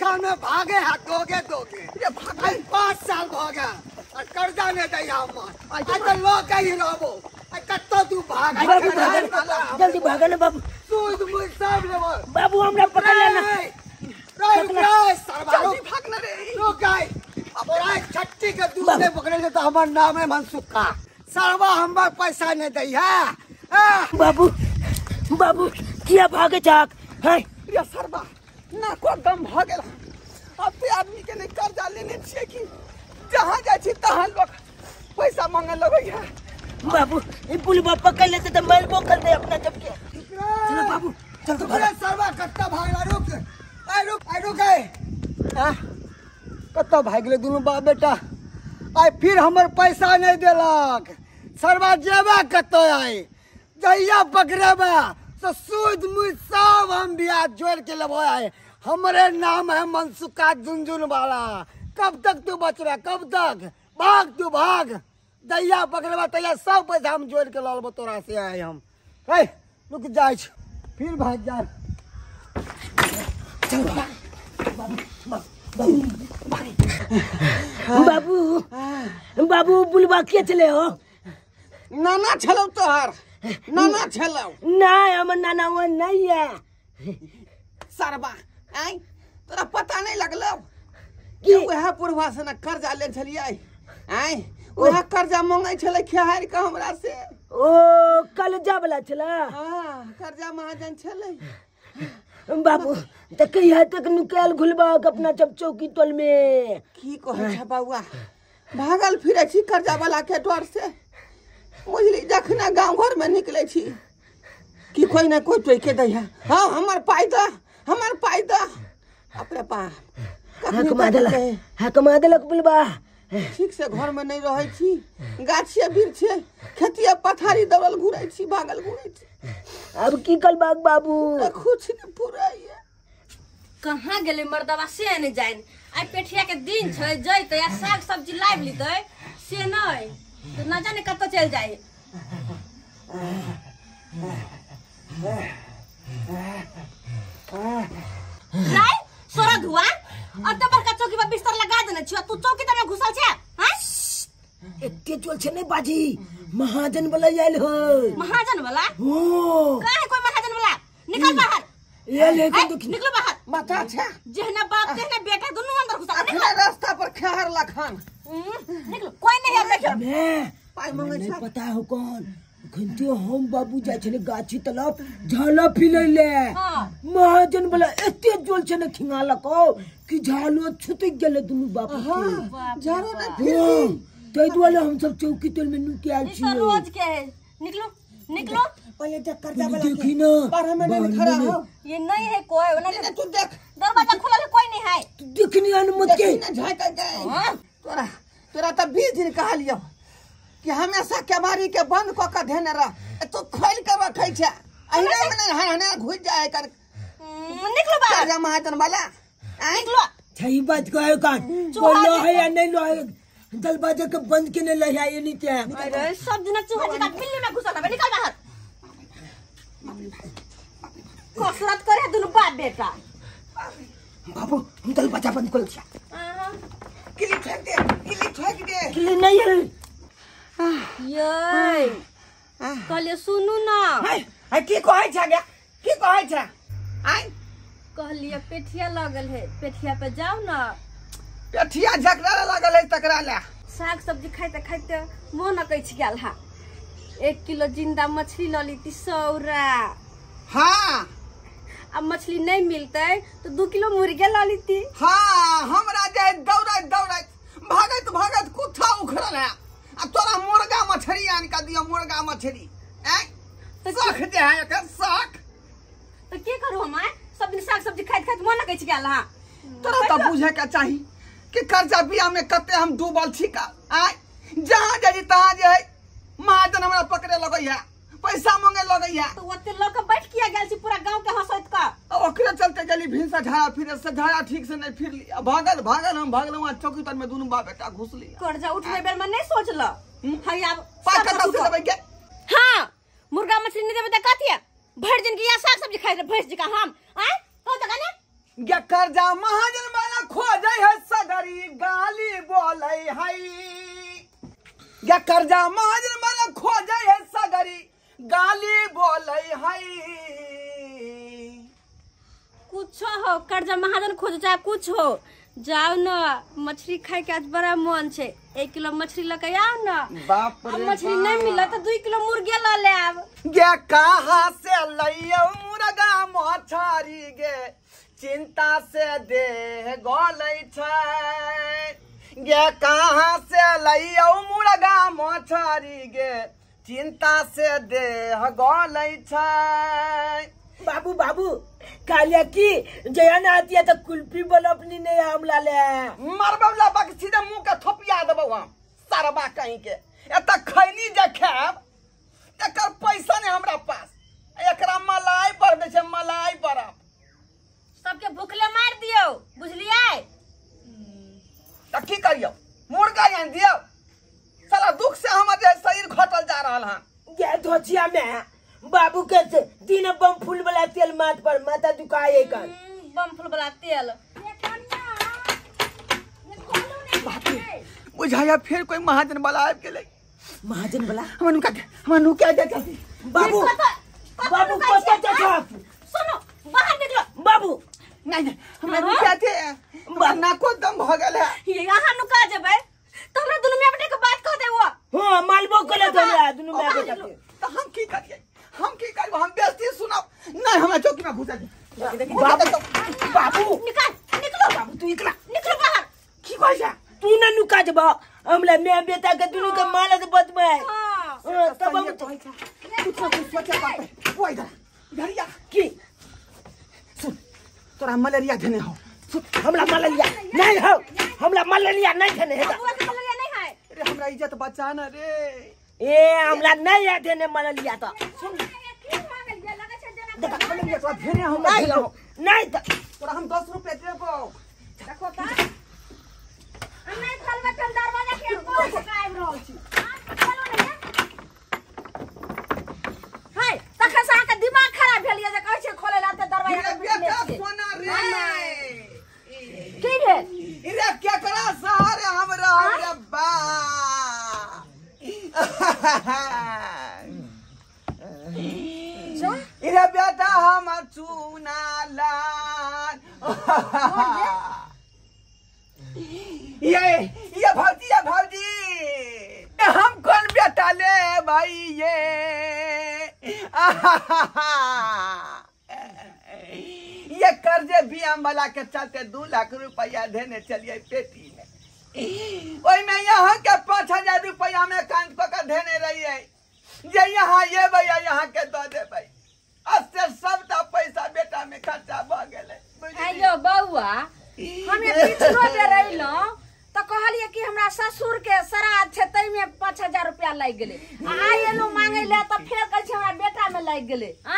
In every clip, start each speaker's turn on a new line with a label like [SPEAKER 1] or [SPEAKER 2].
[SPEAKER 1] काम में भागे है दोगे 5 साल हो गया और कर्जा नहीं दैया लोग ही रहो कत्तो तू भाग
[SPEAKER 2] जल्दी भागे ना बाबू
[SPEAKER 1] तू मुझ सब लेबो
[SPEAKER 2] बाबू हमरा पकड़ लेना
[SPEAKER 1] जल्दी भागना रे रुक गए अब राय छट्टी के दूध से पकड़े तो हमार नाम है मनसुखा सरवा हमार पैसा नहीं दैया
[SPEAKER 2] बाबू बाबू किया भागे जाक है
[SPEAKER 1] रे सरवा ना को दम भागेला अब ते आदमी के नहीं कर्जा लेने छे कि जहां जाय छी तहां लोग पैसा मांगे लगैया
[SPEAKER 2] बाबू ये पुलिस पकड़ लेते तो मैल बोल दे अपना जब के चलो बाबू चल तो भाग
[SPEAKER 1] सरवा कत्ता भागला रुक हां कत्ता भागले दोनों बाप बेटा आय फिर हमर पैसा नहीं देलक सरवा जेबा कत्तो आए जहिया पकड़ेबा तो सूद मुझ सब हम ब्याज जोड़ के लेबो आए हमारे नाम है मनसुखा झुनझुन वाला कब तक तू बच रहा कब तक भाग तू भाग दैया पकड़ेबा तैया सब पैसा हम जोड़ के लालबो तोरा से आए हम हे रुक जाय फिर भाग जा
[SPEAKER 2] चल बाबू बाबू बुलवा के चले हो
[SPEAKER 1] नाना छलौ तोहर नाना छलौ
[SPEAKER 2] ना हमर नाना वो नहीं है
[SPEAKER 1] सरबा आई तोरा पता नहीं लगलो
[SPEAKER 2] कि
[SPEAKER 1] वह पुरवा से ना कर्जा ले छलिए आई वह कर्जा मांगे छले खेहार के हमरा से
[SPEAKER 2] ओ कलजा वाला छला
[SPEAKER 1] हां कर्जा महाजन छले
[SPEAKER 2] बाबू त कहिया तक निकाल घुलबा अपना जब चौकी तोल में
[SPEAKER 1] की कहे छ बाबूआ भागल फिरे छी कर्जा वाला के डर से बुझली जखना गांव घर में निकले छी कि कोई ना कोई टोई के दैया हां हमर पाई द अपने पा
[SPEAKER 2] कमा देलक बुलबा
[SPEAKER 1] ठीक से घर में नहीं रहे छी गाछिए वृक्षे खेतिया पथारी दौड़ल घुरै छी भागल घुरै छी
[SPEAKER 2] अब की कल बाग बाबू
[SPEAKER 1] कुछ नहीं पूरा है
[SPEAKER 3] कहां गेले मर्दवा से नहीं जाइन आ पेठिया के दिन छै जइते या साग सब्जी लाइव लितै से नहीं तो न जाने कत चल जाए राय सोरा धुआ अत्ते बड़का चौकी पर बिस्तर लगा देने छियो तू चौकी त में घुसल छै हैं
[SPEAKER 2] एते चोल छै नहीं बाजी महाजन वाला आइल हो
[SPEAKER 3] महाजन वाला
[SPEAKER 2] हो
[SPEAKER 3] काहे कोई महाजन वाला निकल बाहर
[SPEAKER 2] ये लेके दुख
[SPEAKER 3] निकलो बाहर
[SPEAKER 1] माथा छै
[SPEAKER 3] जेहना बाप तेहना बेटा दोनों अंदर घुसल
[SPEAKER 1] अपना रास्ता पर खेहर लखन
[SPEAKER 3] निकलो कोई नहीं है देखो
[SPEAKER 2] मैं
[SPEAKER 1] पाई मांगे
[SPEAKER 2] नहीं पता हो कौन घंटे हम बाबू जाय छले गाछी तलब झाला फिलैले
[SPEAKER 3] हां
[SPEAKER 2] महाजन वाला एते जोल छै न खिंगाला को कि झालो छुटि गेले दुनु बापू
[SPEAKER 1] हां झालो न फिर
[SPEAKER 2] तै दुआले हम सब चौकी तोल में नुके आल छी
[SPEAKER 3] रोज के है निकलो
[SPEAKER 1] पहले देख कर्जा वाला
[SPEAKER 2] देखी ना
[SPEAKER 1] बाहर में नहीं खड़ा हो
[SPEAKER 3] ये नहीं है कोई ना
[SPEAKER 1] तू देख
[SPEAKER 3] दरवाजा खुला है कोई नहीं है
[SPEAKER 2] तू देखनी अनुमत के
[SPEAKER 1] ना झाका गए तोरा त 20 दिन कहा लियो कि हमेशा केवारी के बंद क के धेने रह तू खोल के रखै छै अहिना में हने घुस जाए कर
[SPEAKER 3] निकलो बाहर
[SPEAKER 1] कर्जा महाजन वाला
[SPEAKER 3] निकलो
[SPEAKER 2] सही बात कहे का बोलो है या नहीं लो है दरवाजा के बंद के नहीं लया ये नहीं क्या
[SPEAKER 3] अरे सब दिन चूहा जी का बिल्ली में घुसा है निकल बाहर कसरत करे दोनों बाप बेटा
[SPEAKER 2] बाबू हम दरवाजा बंद कर दिया
[SPEAKER 1] किली फेंक दे
[SPEAKER 2] किले नहीं है
[SPEAKER 3] ये कहले सुनू ना
[SPEAKER 1] है की कहै छ गे की कहै छ आइ
[SPEAKER 3] कहलिए पेठिया लगल है पेठिया पे जाओ ना
[SPEAKER 1] पेठिया झकरा लगल है तकरा ले
[SPEAKER 3] साग सब्जी खाते खाते मन अकैछ गेल हा 1 किलो जिंदा मछली ल लीती सौरा
[SPEAKER 1] हां
[SPEAKER 3] अब मछली नहीं मिलते तो 2 किलो मुर्गे ला लीती
[SPEAKER 1] हां हमरा जे दौड़त भागत कुत्ता उखड़ल है अब तोरा मुर्गा मछली आन का दियो मुर्गा मछली तो शौक जे है एकर शौक
[SPEAKER 3] तो के करू हम सब दिन साग सब्जी खाइत खाइत मन अकैछ गेल हा
[SPEAKER 1] तोरा त बुझे के चाही कि कर्जा बिया में कते हम डूबल छी का जहां जाई तहां जे है महाजन हमरा पकड़े लगैया पैसा मांगे लगैया
[SPEAKER 3] तो ओते लोग बैठ किया गेल छी पूरा गांव के हंसैत का
[SPEAKER 1] ओकरे चलते गेली भींसा झाड़ा फिरे से झाड़ा ठीक से नहीं फिर ली भागल हम भागल वहां चौकी तर में दोनों बाप बेटा घुस लिया
[SPEAKER 3] कर्जा उठवे बेर में नहीं सोचल हई अब
[SPEAKER 1] पाका से देबै के
[SPEAKER 3] हां मुर्गा मछली नहीं देबै त कथि है भर दिन के या साग सब्जी भैंस जी का हम आए तो तकने
[SPEAKER 1] गे कर्जा महाजन वाला खोजे है सगरी गाली बोले है गे कर्जा महाजन वाला खोजे है सगरी गाली बोले है
[SPEAKER 3] कुछ हो कर्जा महाजन खोज चाहे कुछ हो जाओ ना मछली खाए के आज बड़ा मन छे 1 किलो मछली लेके आओ ना
[SPEAKER 1] बाप रे
[SPEAKER 3] मछली नहीं मिला तो 2 किलो मुर्गे ला ले आब
[SPEAKER 1] गे कहाँ से लइयो मुर्गा मछरी गे चिंता से दे गोलै छै गे कहाँ से लइयो मुर्गा मछरी गे चिंता से दे गोलै छै
[SPEAKER 2] बाबू बाबू कालिया की जया ना आती है तो कुल्फी बोलो अपनी नहीं हमला ले
[SPEAKER 1] मरबला बाक सीधे मुंह के थोपिया देबो हम सरबा कहीं के एत खैनी जे खाब एकर पैसा ने हमरा पास एकरा मलाई पर दे छै मलाई पर
[SPEAKER 3] सबके भूखले मार दियो बुझलियै
[SPEAKER 1] त की करियो मुर्गा आन दियो साला दुख से हमर जे शरीर घटल जा रहल हां
[SPEAKER 2] गे धोचिया में बाबू कैसे दिन बम फूल वाला तेल माथ पर माथा दुखाए कर
[SPEAKER 3] बम फूल वाला तेल
[SPEAKER 1] बुझाया फिर कोई महाजन वाला आब गेलै
[SPEAKER 2] महाजन वाला
[SPEAKER 1] हमनु क्या देता
[SPEAKER 2] बाबू बाबू पता चला
[SPEAKER 3] सुनो बाहर निकलो
[SPEAKER 2] बाबू
[SPEAKER 1] नहीं हमनु क्या थे बन्ना को दम भ गेल है
[SPEAKER 3] ये यहाँ नुका जेबै तो हमरा दुनु में अपने के बात कह दे वो
[SPEAKER 2] हां मालबो कले तो दुनु में बेटा
[SPEAKER 1] तो हम की करिए हम की करबो हम बेइज्जती सुनब नहीं हमरा चौकी में घुसा दे
[SPEAKER 2] बाबू
[SPEAKER 3] निकलो
[SPEAKER 2] बाबू तू इकला
[SPEAKER 3] निकलो बाहर
[SPEAKER 2] की कहै छै तू ना नुका जब हमला मैं बेटा के दुनु के मालत बदमे
[SPEAKER 3] हां
[SPEAKER 2] तब हम
[SPEAKER 1] कुछ ना कुछ सोचे बात वो इधर या
[SPEAKER 2] की
[SPEAKER 1] सुन तोरा मलेरिया धने हो
[SPEAKER 2] हमला मलेरिया नहीं हो हमला मलेरिया नहीं धने है
[SPEAKER 3] बुआ के मलेरिया नहीं है
[SPEAKER 1] अरे हमरा इज्जत बचाना रे
[SPEAKER 2] ए हमला नहीं है देने मलेरिया तो
[SPEAKER 3] सुन की मांगल जे लगे छै जना
[SPEAKER 1] देखा मलेरिया तो धने हम
[SPEAKER 2] नहीं हो नहीं तो
[SPEAKER 1] तोरा हम 10 रुपया देबो
[SPEAKER 3] देखो त हम नहीं खोलबे त दरवाजा के कोन से कायम रहल छी चलो ने हाय तखन से अहाँके दिमाग खराब भेल ये जे कहै छै खोले ला त दरवाजा के बीच में छी
[SPEAKER 1] सोना रे
[SPEAKER 3] की भेल
[SPEAKER 1] इरे केकरा सहारे हमरा रे बा इरे बेटा हम चूना लाल ये भौजी हम कौन बेटा ले भाई ये कर्जे बियाम वाला के चलते 2 लाख रुपया देने चलिए पेटी में ओई में यहाँ के 5000 रुपया में कांच को देने रहिए ये यहाँ ये भैया यहाँ के दो दे भाई अससे सबटा पैसा बेटा में खर्चा भ गेले
[SPEAKER 3] आइयो बौआ हमे पिछलो बेर रहिलो त कहलिए कि हमरा ससुर के श्राद्ध छै तै में 5000 रुपया लाग गेले आइ एलो मांगे ले त फेर कहै छै हमरा बेटा में लाग गेले आ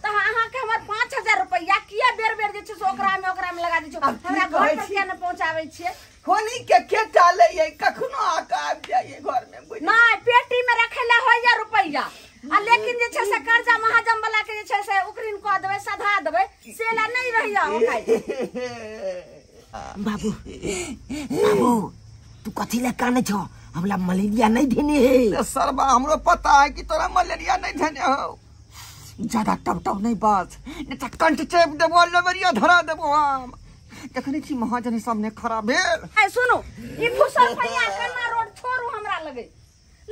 [SPEAKER 3] त अहाँ के हमर 5000 रुपया किया बेर बेर जे छै से ओकरा में लगा दै छै हमरा घर पर किया न पहुंचाबै छियै
[SPEAKER 1] होनी के चाले ये कखनो आका आब जाइए घर में बुझ
[SPEAKER 3] नहीं पेटी में रखेला होइया रुपया आ लेकिन जे छै से कर्जा महाजन वाला के जे छै से उकरीन क देबै सधा देबै सेला नहीं रहिया हो भाई
[SPEAKER 2] बाबू बाबू तू कथी ले काने छो हमला मलेरिया नहीं देने है
[SPEAKER 1] सरबा हमरो पता है कि तोरा मलेरिया नहीं धने हो ज्यादा टप नहीं बात नहीं त कंठ चेप देबो लवरिया धरा देबो हम देखने छी महाजन सामने खड़ा भेल
[SPEAKER 3] है सुनो ई फुसल भैया कन्ना रोड छोड़ू हमरा लगे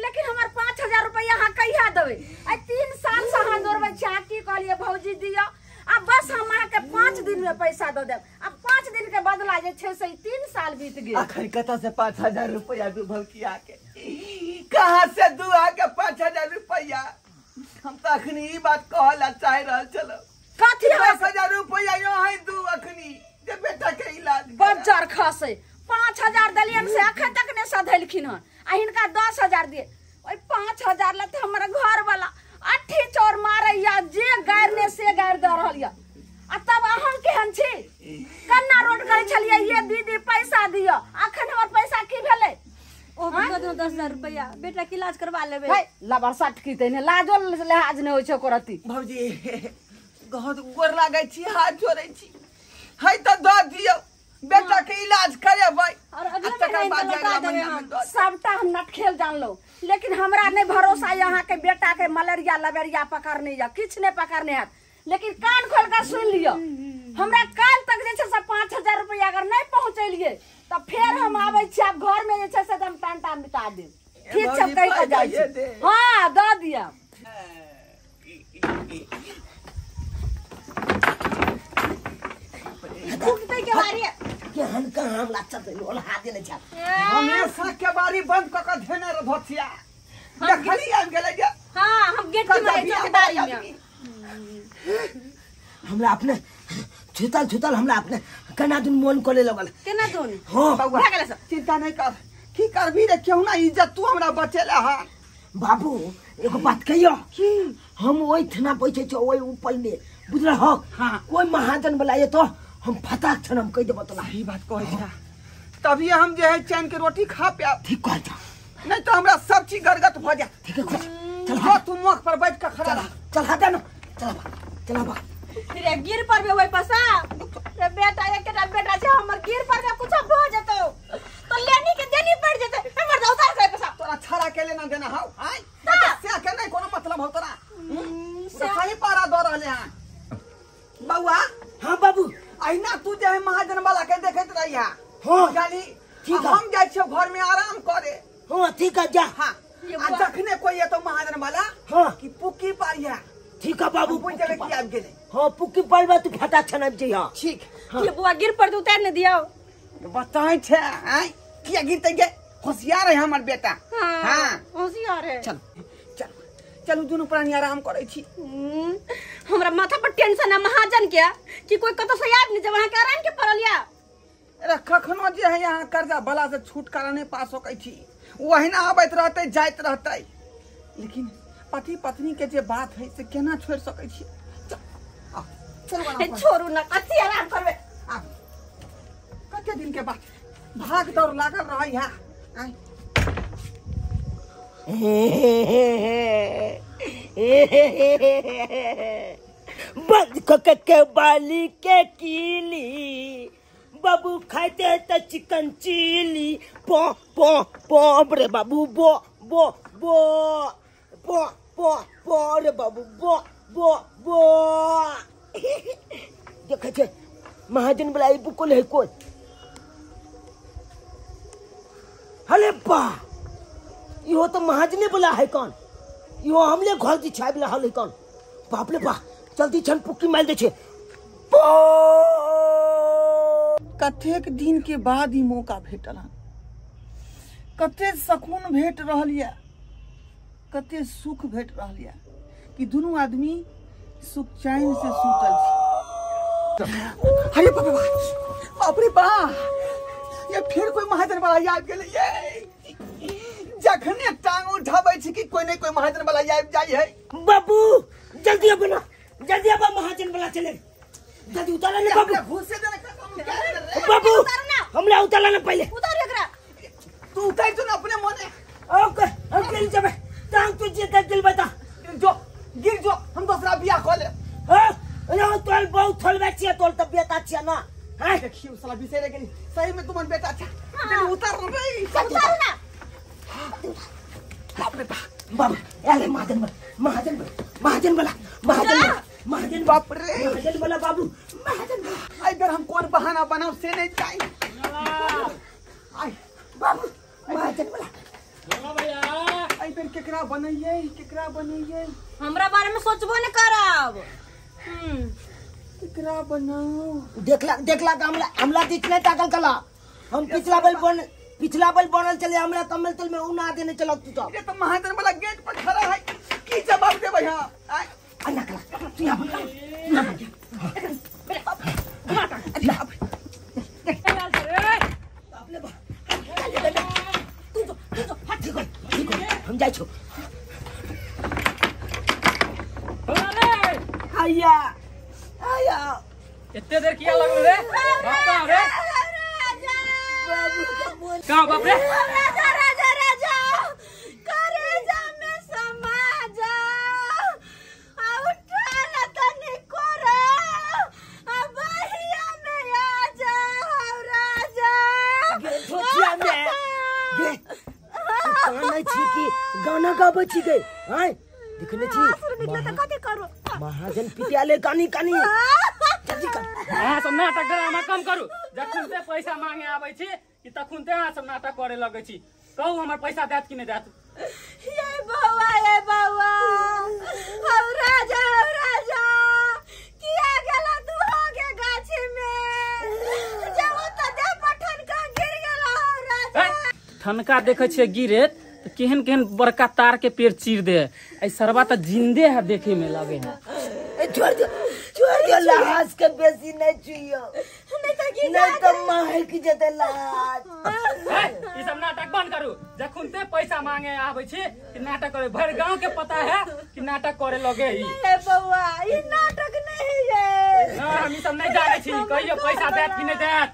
[SPEAKER 3] लेकिन हमर 5000 रुपया अहाँ कहिया देबै आ 3 साल से अहाँ दौड़बै छी की कहलिए भौजी दियो आ बस हम अहाँ के 5 दिन में पैसा दे देब आ 5 दिन के बदला जे छै से 3 साल बीत गेल
[SPEAKER 1] आखिर कता से 5000 रुपया दू भौकिया के कहां से दुआ के 5000 रुपया हम त अखनी ई बात कहला चाह रहल चलो
[SPEAKER 3] कथी
[SPEAKER 1] 5000 रुपया यही दू अखनी जे बेटा के इलाज
[SPEAKER 3] बजार खसे 5000 दलियन से अखन तक ने सधैलखिन हन आ हिनका 10000 दिए ओइ 5000 ले त हमर घर वाला अठी चोर मारैया जे गार ने से गार द रहल या आ तब अहाँ केहन छी कन्ना रोड करे छलिए ये दीदी पैसा दियो अखन हमर पैसा की भेलै ओ दो 10000 रुपया बेटा के इलाज करवा लेबे हे लबर सट की तने लाजो लिहाज ने होय छै करती
[SPEAKER 1] भौजी
[SPEAKER 4] गोर लागै छी, हाथ जोड़ै छी। है तो दऽ दियौ, बेटा के इलाज करे भाई।
[SPEAKER 3] और अगले महीना लौटा देबे हम। सबटा हम नट खेल जान लो, लेकिन हमरा नहीं भरोसा यहाँ के बेटा के मलेरिया लबेरिया पकड़ने या किछ नहीं पकड़ने है। लेकिन कान खोल कर सुन लियो, हमरा काल तक जे छै से 5000 रुपया अगर नहीं पहुंचेलिए तो फिर हम आबै छी घर में जे छै से हम टांटा मिटा दे। ठीक छै, कहि के जाय छी। हां द दिया।
[SPEAKER 2] कुकते के बारी के हनका हम लाचा दे लोल हाथ देले छ।
[SPEAKER 4] हमेशा के बारी बंद क के धेने र धोथिया। देखली आबि गेलै जे।
[SPEAKER 3] हां हम गेट में चौकीदारी में
[SPEAKER 2] हमरा अपने छुतल हमरा अपने कना दिन मन कोले लगल।
[SPEAKER 3] केना दोन?
[SPEAKER 2] हां
[SPEAKER 3] भाग गेलै सब।
[SPEAKER 4] चिंता नहीं कर, की करबी रे, केहू ना इज्जत तू हमरा बचेला है।
[SPEAKER 2] बाबू एगो बात कहियो, हम ओइ थाना बैठे छ, ओइ ऊपर में बुझल हो।
[SPEAKER 4] हाँ।
[SPEAKER 2] कोई महाजन बुलाए तो हम फटाक छन हम कह देबो तोला।
[SPEAKER 4] सही बात कहै छ, तभी हम जे है चैन के रोटी खा पे।
[SPEAKER 2] ठीक कह जा,
[SPEAKER 4] नहीं तो हमरा सब चीज गरगट भ जा।
[SPEAKER 2] ठीक है खुश चल।
[SPEAKER 4] हाँ तू मुख पर बैठ के खड़ा रह।
[SPEAKER 2] चल हटा ना, चल बा
[SPEAKER 3] फिर गिर पर बे होय पसा रे बेटा, एकटा बेटा छै हमर, गिर पर में कुछ भ जेतो तो लेनी के देनी पड़ जेते। हमर दौसा से पसा
[SPEAKER 4] तोरा छाड़ा के लेना देना हाउ आय से के नहीं कोनो मतलब हो तोरा। से सही पारा दो रहले हैं बउआ।
[SPEAKER 2] हां बाबू
[SPEAKER 4] अहिना तू जे है महाजन वाला के देखत रहिया।
[SPEAKER 2] हाँ।
[SPEAKER 4] जानी
[SPEAKER 2] ठीक है।
[SPEAKER 4] हम जाय छियो घर में आराम करे।
[SPEAKER 2] हां ठीक है जा।
[SPEAKER 4] हां आ जखने कोई ये तो महाजन वाला
[SPEAKER 2] हाँ।
[SPEAKER 4] कि पुकी पारिया
[SPEAKER 2] ठीक है बाबू,
[SPEAKER 4] पूछ देबे कि आबि गेले।
[SPEAKER 2] हां पुकी पड़बा तू फटाक छन आबि जइहा।
[SPEAKER 4] ठीक
[SPEAKER 3] ये बुआ गिर पर तो उतार ने दियो।
[SPEAKER 4] बताई छे आय किया गिरते गे, होशियार है हमर बेटा।
[SPEAKER 3] हां होशियार है।
[SPEAKER 4] चल चल चलू दुनू प्राणी आराम करे छी।
[SPEAKER 3] हमरा माथा पर टेंशन है महाजन के कि कोई कतो से याद नहीं जब वहां के आराम के पड़लिया।
[SPEAKER 4] अरे कखनो जे है यहाँ कर्जा बला से छुटकारा नहीं पा सकै छी, वही ना आबैत रहते जाइत रहते। लेकिन पति पत्नी के जे बात है से केना छोड़ सकै छी। चल
[SPEAKER 3] छोड़ू ना, कथी आराम करबे।
[SPEAKER 4] कते दिन के बाद भाग दौड़ लागल रह यहाँ।
[SPEAKER 2] बंद के बाली के कीली बाबू खाते त चिकन चिली पो पो पो रे बाबू बो बो बो बो बो बो रे बाबू बो बो बो। देखे छे महाजन बुलाई बुकुल है कोई। हले बा इहो तो महाजने बुला है कौन, इहो हमले घर दी छाय बुला हले कौन। बाप रे बा जल्दी छन पुक्की मार दे छे।
[SPEAKER 4] कतेक दिन के बाद ही मौका भेटल हन, कते सकून भेट रहल या, कते सुख भेट रहल या कि दोनों आदमी सुख चैन से सुतल छी। अरे बाप रे बा, ये फिर कोई महाजन वाला याद गेले ये। जखने टांग उठाबै छी कि कोई नहीं कोई महाजन वाला याद जाय है।
[SPEAKER 2] बाबू जल्दी अब ना, जल्दी अब महाजन वाला चले, जल्दी उतार ले बाबू।
[SPEAKER 4] घुस से देने का
[SPEAKER 2] बाबू हमरा उतार ले पहले।
[SPEAKER 3] उतार एकरा,
[SPEAKER 4] तू उतार तो ना अपने मने।
[SPEAKER 2] ओके ओके जब टांग तुझे तक दिल बता
[SPEAKER 4] जो गिर जो हम दूसरा बियाह कर ले।
[SPEAKER 2] हां अरे तोल बहुत थलबे छिए, तोल तबियत अच्छा ना है।
[SPEAKER 4] देखियो साला बिसेरे गेली, सही में तुमन बेटा अच्छा। जल्दी उतार रे,
[SPEAKER 3] उतार ना।
[SPEAKER 4] बाप रे बाप।
[SPEAKER 2] बाबू अरे महाजन वाला
[SPEAKER 4] बाप रे
[SPEAKER 2] महाजन वाला बाबू महाजन वाला।
[SPEAKER 4] इधर हम कौन बहाना बनाओ से नहीं चाहिए। आई
[SPEAKER 2] बाबू महाजन वाला
[SPEAKER 4] इधर केकरा बनइए
[SPEAKER 3] हमरा बारे में सोचबो न करब।
[SPEAKER 4] केकरा बनाओ।
[SPEAKER 2] देखला हमला दिखने ताकल कला। हम पिछला बल बनल चले, हमरा कमल तल में उना देने चलो तू तो।
[SPEAKER 4] ये तो महाजन वाला गेट पर खड़ा है, की जवाब दे भैया। आई
[SPEAKER 2] अन्ना कला तू यहां हम जाय छो। आया
[SPEAKER 5] इतने देर किया लगल रे बापा रे का बाप रे
[SPEAKER 3] राजा करेजा में समा जा। उठा न तनी कर
[SPEAKER 2] कहे छी कि गाना गाबै छी गए हैं देखने छी
[SPEAKER 3] आसुर निकले त कथि करू
[SPEAKER 2] महाजन पिटियाले गानी कानी जल्दी कर
[SPEAKER 5] अहाँ सब नाटक ड्रामा कम करू जखन से पैसा मांगे आबै छी कि तखन ते अहाँ सब नाटक करे लगै छी कहू हमर पैसा देत कि नहीं देत
[SPEAKER 3] ये बाबा हम राजा किया गेला तू होगे गाछी में जब त दे पठन का गिर गेला राजा
[SPEAKER 5] ठनका देखे छे गिरे तो केहन केहन बड़का तार के पेड़ चीर दे ऐ सरवा तो जिंदे है देखे में लगे है
[SPEAKER 2] छोड़ दो लाश के बेसी नहीं छुइयो नहीं तो महक जते लाश
[SPEAKER 5] ई सब नाटक बंद करू जखन ते पैसा मांगे आबै छी कि नाटक करे भर गांव के पता है कि नाटक करे लगे ई
[SPEAKER 3] ए बउआ ई नाटक नहीं है
[SPEAKER 5] ना हम ई सब नहीं जाने छी कहियो पैसा देत कि नहीं देत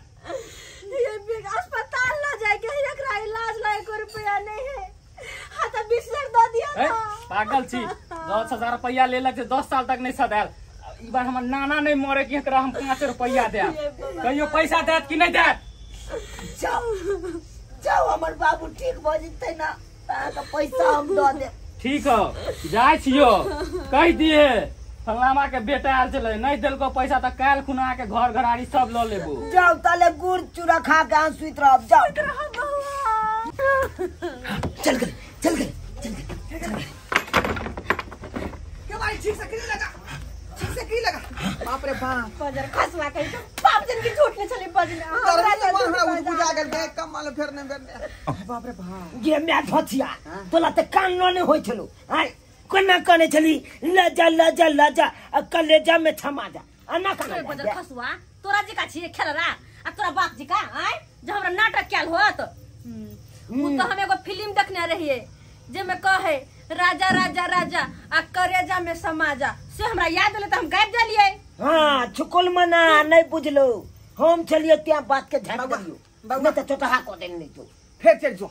[SPEAKER 3] ये बिग अस्पताल ना जाए के एकरा इलाज ला 1 रुपया नहीं है हां तो बिस्तर दे दिया
[SPEAKER 5] ए,
[SPEAKER 3] ना
[SPEAKER 5] पागल छी 10,000 रुपया लेलक से 10 साल तक नहीं सदैल ई बार हमर नाना नहीं मरे कि एकरा हम 5 रुपया दे कहियो पैसा देत कि नहीं देत
[SPEAKER 2] जाओ हमर बाबू ठीक भ जते ना का पैसा हम द दे
[SPEAKER 5] ठीक हो जाय छियो कह दिए फलामा के बेटा आल चले नहीं देलको पैसा तो काल खुना के घर घराड़ी सब ल लेबो
[SPEAKER 2] जाओ ताले गुड़ चूरा खा के आंसू सुइत रहब जाओ चल गए
[SPEAKER 4] क्या भाई ठीक से की लगा बाप रे बाप
[SPEAKER 3] बजर खसवा के बाप जन की झूठ ने चली बजने
[SPEAKER 4] बुझा गेल बे कमाल फेर ने बाप रे बाप
[SPEAKER 2] ये मैं धोतिया तोला त कान न होय छलो हाय कोना कने छली लजा कलेजा में थमा जा अना कने
[SPEAKER 3] बजर खसवा तोरा जी का छी खेलरा आ तोरा बाप जी का आय जो हमरा नाटक कैल होत उ तो हम एगो फिल्म देखने रहिए जे में कहे राजा आ करेजा में समाजा से हमरा याद ले त हम गायब देलिए
[SPEAKER 2] हां छुकुल मना नहीं बुझलो हम चलिए त्या बात के झट दियो बाबू त छोटा को देन नहीं तो
[SPEAKER 4] फिर चल जो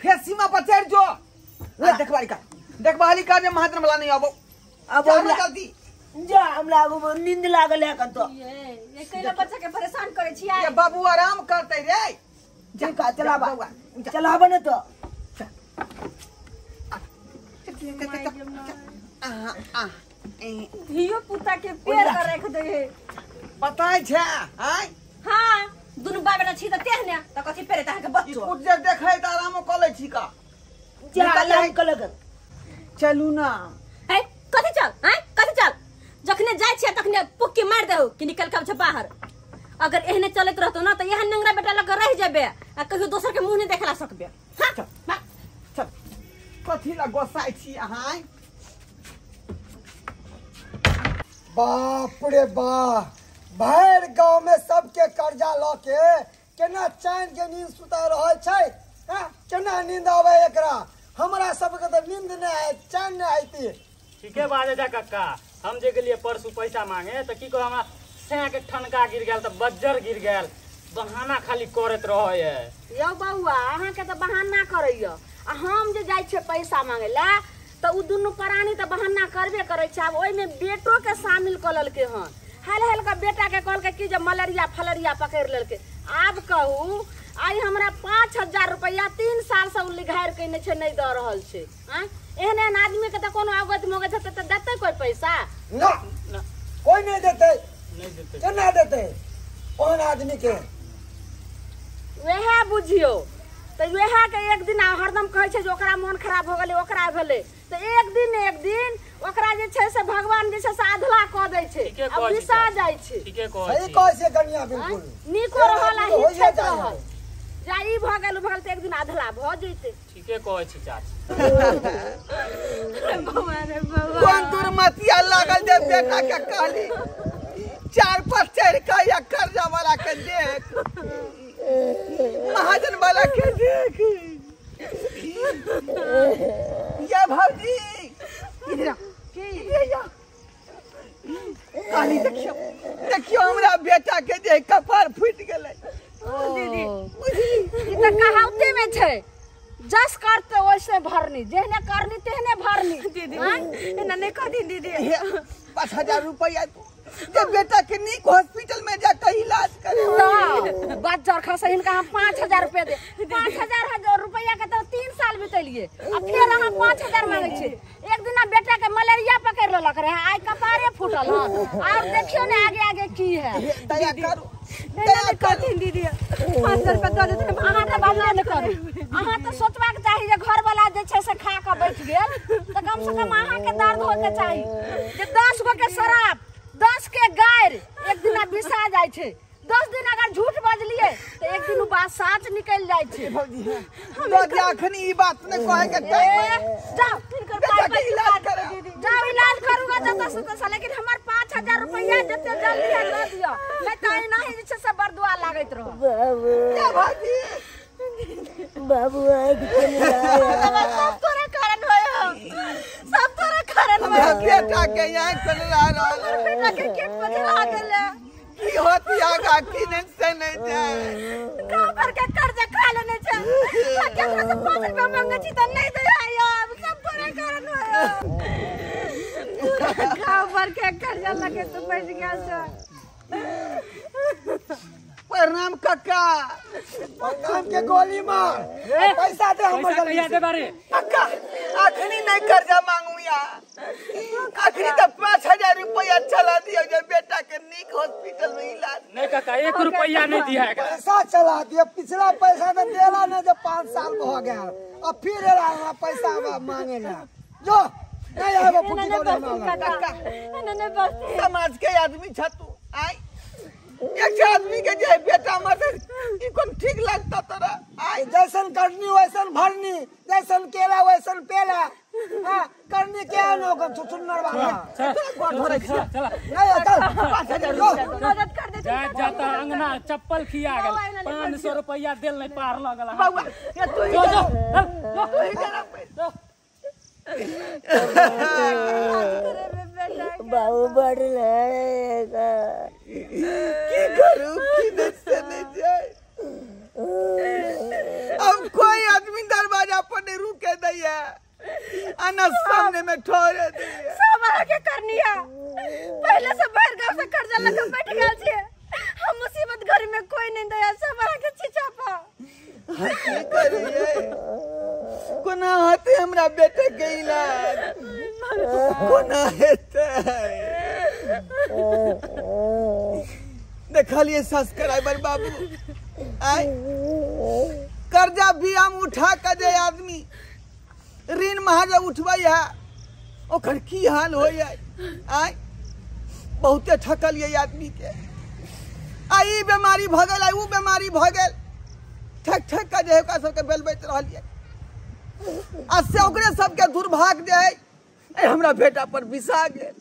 [SPEAKER 4] फिर सीमा पर चढ़ जो देखबाली का जे महाजन वाला नहीं आबो
[SPEAKER 2] अब
[SPEAKER 4] जल्दी
[SPEAKER 2] जा हमरा अब नींद लागल है कन तो
[SPEAKER 3] ये कैला बच्चा के परेशान करे छी
[SPEAKER 4] ये बाबू आराम करते रे
[SPEAKER 2] जा चलाबा न तो
[SPEAKER 3] धियो पुता के पेड़ कर रख दे
[SPEAKER 4] बताय छे हाय
[SPEAKER 3] हां दुनु बाबे न छी त तेहने त कथि पेरे त के बच्चो
[SPEAKER 4] कुछ जे देखै त आराम क लै छी का
[SPEAKER 2] जा आराम कर लग
[SPEAKER 4] चलू ना
[SPEAKER 3] है कथि चल जखने जाय छै तखने पुक्की मार दहु कि निकल के छ बाहर अगर एहने चलत रहतो ना त यहां नंगरा बेटा लग रह जेबे आ कहियो दोसर के मुंह नहीं देखला सकबे हां
[SPEAKER 4] चल कथि ला गोसाई छी हाय
[SPEAKER 1] बाप रे बाप भर गांव में सबके कर्जा ल के केना चैन के नींद सुता रह छै केना नींद आवे एकरा हमरा सबके त नींद नै आय चैन नै आइती
[SPEAKER 5] ठीके बाजे जा कक्का हम जे गेलिए परसू पैसा मांगे त की कह हमरा से के ठनका गिर गेल त बज्जर गिर गेल बहाना खाली करत रहय है
[SPEAKER 3] यो बउआ अहाँ के त बहाना करैयो आ हम जे जाय छै पैसा मांगे ला त उ दुनु प्राणी त बहाना करबे करै छै अब ओइ में बेटो के शामिल क ललके हन हाल का बेटा के कहल के कि जे मलेरिया फलेरिया पकड़ लेलके आब कहू आई हमरा 5,000 रुपया 3 साल से लिघार कइने छै नहीं द रहल छै एहने आदमी के त कोनो अवगत मोगत हेतै त देतै कोई पैसा
[SPEAKER 1] ना कोई नहीं देते केना देते कौन आदमी के
[SPEAKER 3] वेहा बुझियो त वेहा के एक दिन हरदम कहै छै जे ओकरा मन खराब हो गेलै ओकरा भेलै त एक दिन ओकरा जे छै से भगवान जे छै से अधला क दै छै अब विसा जाय छै
[SPEAKER 5] ठीके कह
[SPEAKER 1] सही कह से कन्या बिल्कुल
[SPEAKER 3] नीको रहल आ हिच्छत रहल जा ई भ गेल त एक दिन अधला भ जइते
[SPEAKER 5] ठीके कहै छी चाची
[SPEAKER 4] कौन दुर्मतिया लागल जे बेटा के कहली 4 पर चढ़ के या कर्जा वाला के देख महाजन वाला के देख ये भौजी इधर काली देखियो हमरा बेटा के देख कपार फूट गेलै
[SPEAKER 3] दीदी ई त कहावते में छै जस करते वैसे भरनी जेहने करनी तेहने भरनी दीदी एना नहीं कह दीदी
[SPEAKER 4] 5,000 रुपया जे बेटा के नीक हॉस्पिटल में जाकर इलाज करे
[SPEAKER 3] बात जरखा से इनका हम 5,000 रुपया दे 5,000 रुपया के तो 3 साल बितलिए लिए आ फिर अहाँ 5000 मांगे छी। एक दिन बेटा के मलेरिया पकड़ लेलक रहे, आइ कपारे फूटल हन। आब देखियो ने आगे आगे की है।
[SPEAKER 4] दया करू
[SPEAKER 3] दया करथिन दीदी 500 रुपया दऽ देथिन। अहाँ तऽ बात नहि करू, अहाँ तऽ सोचबाक चाही जे घर वाला जे छै से खा कऽ बैठ गेल तऽ कम से कम अहाँ के दर्द होय के चाही जे 10 गो के शराब 10 के गायर एक दिन बिसा जाइ छै। 10 दिन अगर झूठ बजलिए तो एक दिन बाद सच निकल जाय छे।
[SPEAKER 4] दादी अखनी ई बात ने कहे के टाइम
[SPEAKER 3] जाओ तिनकर पाई इलाज करो दीदी, जाओ इलाज करूंगा जता से तसा, लेकिन हमर 5000 रुपया जते जल्दी है दे दियो, नहीं त नहीं जे छै से बरदुआ लागत रहो।
[SPEAKER 4] बाबू भाजी
[SPEAKER 2] बाबू आग चली आया
[SPEAKER 3] सब तोरे कारण होयो, सब तोरे कारण होयो।
[SPEAKER 4] बेटा के यहाँ चला रहा
[SPEAKER 3] बेटा के केट पजरा गेले
[SPEAKER 4] की होती आगा की से नहीं जाए
[SPEAKER 3] गांव भर के कर्ज खा लेने छे। केकरा से 5 रुपया मांगे छी त नहीं दे आयो, सब तोरे कारण होयो। गांव भर के कर्ज लगे तू बैठ गया छ।
[SPEAKER 4] प्रणाम काका,
[SPEAKER 1] काम के गोली मार पैसा दे हमर
[SPEAKER 5] पैसा कहिया दे बारे
[SPEAKER 4] काका अखनी नहीं कर्जा मांगू या, अखनी तो 5000 रुपया चला दियो जे बेटा के नीक हॉस्पिटल में इलाज।
[SPEAKER 5] नहीं काका 1 रुपया नहीं दिया है।
[SPEAKER 1] पैसा चला दिया, पिछला पैसा तो देला ना जब 5 साल हो गया, अब फिर एला पैसा मांगे ना जो नहीं आएगा फुटी
[SPEAKER 3] बस
[SPEAKER 4] समाज के आदमी छतु आई एक आदमी के जे बेटा मर ई कोन ठीक लगता तोरा? आई
[SPEAKER 1] जैसन करनी वैसन भरनी, जैसन केला वैसन पेला। हां करनी के आनो को सुनर वाला
[SPEAKER 5] चला
[SPEAKER 1] नहीं चल 5000 दो
[SPEAKER 3] मदद कर दे।
[SPEAKER 5] जाता अंगना चप्पल खिया गेल 500 रुपया देल नहीं पार लगल।
[SPEAKER 4] बाबा ये तू
[SPEAKER 5] जो जो
[SPEAKER 4] तू ही जरा पैसा
[SPEAKER 2] बाबू बढ़ लड़ेगा
[SPEAKER 4] की करूं की से नहीं जाए। अब कोई आदमी दरवाजा पर नहीं रुके दैया, अना सामने में ठोरे दैया।
[SPEAKER 3] सब के करनी है, पहले से बाहर गांव से कर्जा लगा बैठ गेल छे। हम मुसीबत घर में कोई नहीं दया, सब के छिछापा
[SPEAKER 4] की करिए कोना हाथे हमरा बेटे के इलाज कोना हेते। देखलिए सब्सक्राइबर बाबू आई कर्जा भी हम उठा के जे आदमी ऋण महाजा उठबै है ओकर की हाल होय आई बहुते ठकलिए आदमी के। आई बीमारी भ गेल, ऊ बीमारी भ गेल, ठक ठक के जे ओकरा सबके बेलबैत रहलिए। आ से ओकरे सबके दुर्भाग्य जे है हमरा बेटा पर बिसा गेल।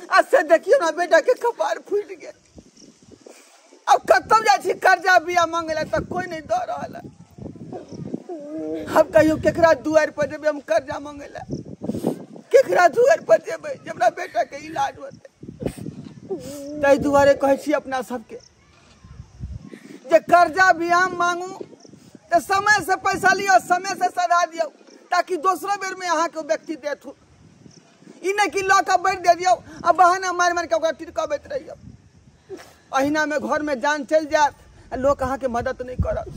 [SPEAKER 4] आ से देखियो ना बेटा के कपार फूट गेल। अब कतौ जाय छी कर्जा बिया मांगले त कोई नहीं द रहल। अब कहियो केकरा दुआर पर जेबे हम कर्जा मांगले, केकरा दुआर पर जेबे हमरा बेटा के इलाज होते। तै दुआरे कहै छी अपना सबके जे कर्जा भी हम मांगू तो समय से पैसा लियो, समय से सधा दियो, ताकि दूसरा बेर में यहाँ के व्यक्ति देत हो। ई नहीं कि लॉक बैठ दे दियो अब बहाना मार मार के ओकरा टिरकाबैत रहियो। अहिना में घर में जान चल जात, लोग अहाँ के मदद नहीं करत।